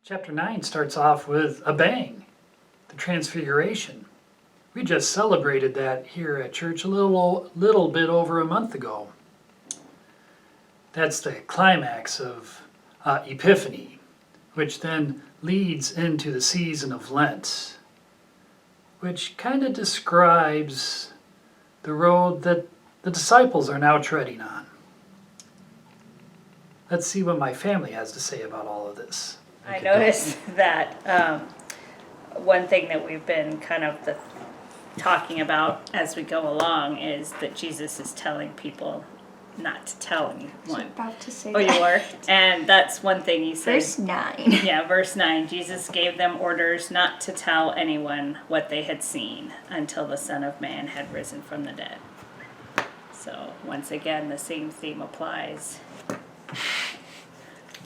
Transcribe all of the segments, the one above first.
Chapter 9 starts off with a bang, the transfiguration. We just celebrated that here at church a little bit over a month ago. That's the climax of Epiphany, which then leads into the season of Lent, which kind of describes the road that the disciples are now treading on. Let's see what my family has to say about all of this. I noticed that one thing that we've been kind of talking about as we go along is that Jesus is telling people not to tell anyone. I was about to say that. You were? And that's one thing he said. Verse 9. Yeah, verse 9. Jesus gave them orders not to tell anyone what they had seen until the Son of Man had risen from the dead. So, once again, the same theme applies.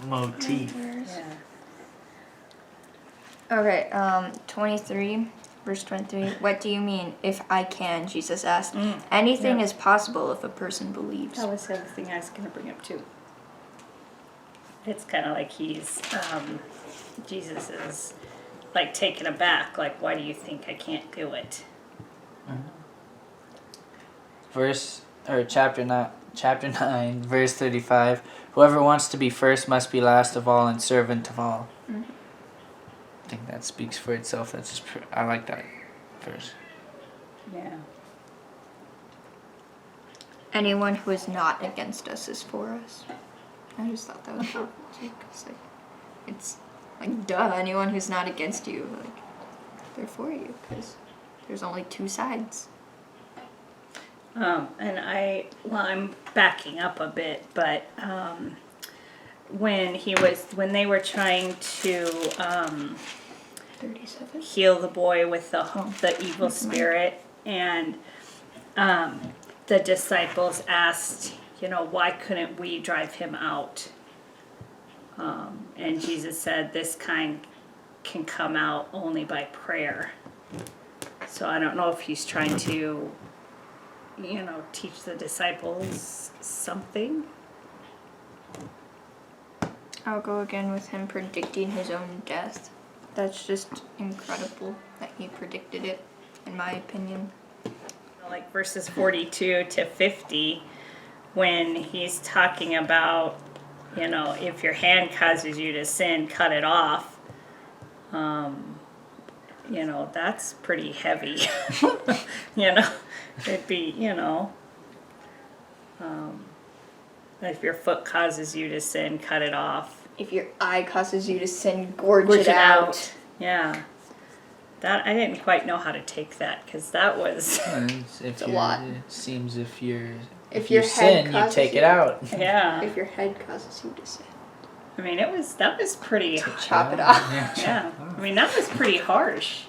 Motif. Yeah. Okay, 23, verse 23. What do you mean, if I can? Jesus asked. Anything is possible if a person believes. That was the other thing I was going to bring up too. It's kind of like Jesus is like taken aback. Like, why do you think I can't do it? Chapter 9, verse 35. Whoever wants to be first must be last of all and servant of all. I think that speaks for itself. That's just I like that verse. Yeah. Anyone who is not against us is for us. I just thought that was important too, because it's like, duh, anyone who's not against you, like, they're for you, because there's only two sides. And I'm backing up a bit, but when they were trying to 37. heal the boy with the evil spirit, and the disciples asked, why couldn't we drive him out? And Jesus said, this kind can come out only by prayer. So I don't know if he's trying to, teach the disciples something. I'll go again with him predicting his own death. That's just incredible that he predicted it, in my opinion. Like verses 42 to 50, when he's talking about, if your hand causes you to sin, cut it off. That's pretty heavy. It'd be, if your foot causes you to sin, cut it off. If your eye causes you to sin, gorge it out. Yeah. That I didn't quite know how to take that, because that was It's a lot. It seems if you your sin, head you causes take you- it out. yeah. If your head causes you to sin, I mean, that was pretty. chop it off. Yeah. I mean, that was pretty harsh.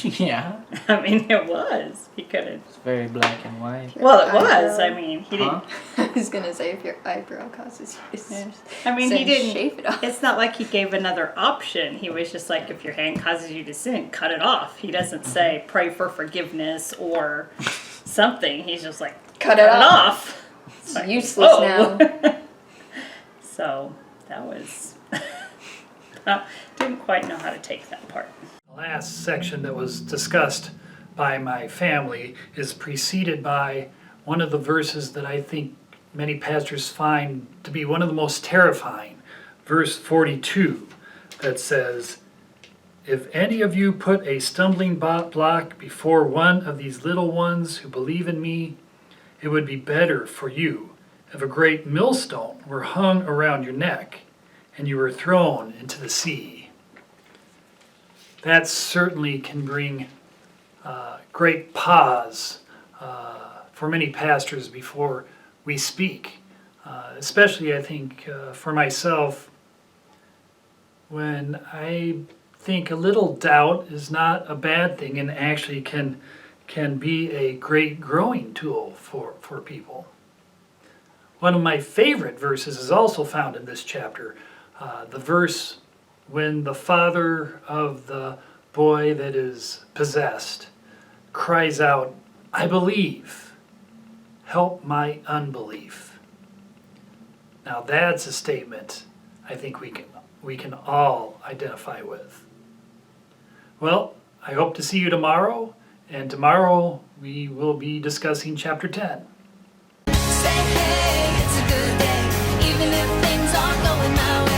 Yeah. I mean, it was. He could have. It's very black and white. Well, it was. I mean, he didn't. I was gonna say if your eyebrow causes you to sin, I mean, he didn't. shave it off. It's not like he gave another option. He was just like, if your hand causes you to sin, cut it off. He doesn't say pray for forgiveness or something. He's just like, Cut it off. It's It's like, useless oh. now. So that was. Didn't quite know how to take that part. The last section that was discussed by my family is preceded by one of the verses that I think many pastors find to be one of the most terrifying. Verse 42 that says, if any of you put a stumbling block before one of these little ones who believe in me, it would be better for you if a great millstone were hung around your neck and you were thrown into the sea. That certainly can bring great pause for many pastors before we speak. Especially, I think, for myself, when I think a little doubt is not a bad thing and actually can be a great growing tool for people. One of my favorite verses is also found in this chapter. The verse when the father of the boy that is possessed cries out, I believe, help my unbelief. Now that's a statement I think we can all identify with. Well, I hope to see you tomorrow, and tomorrow we will be discussing chapter 10. Say hey, it's a good day, even if things aren't going my way.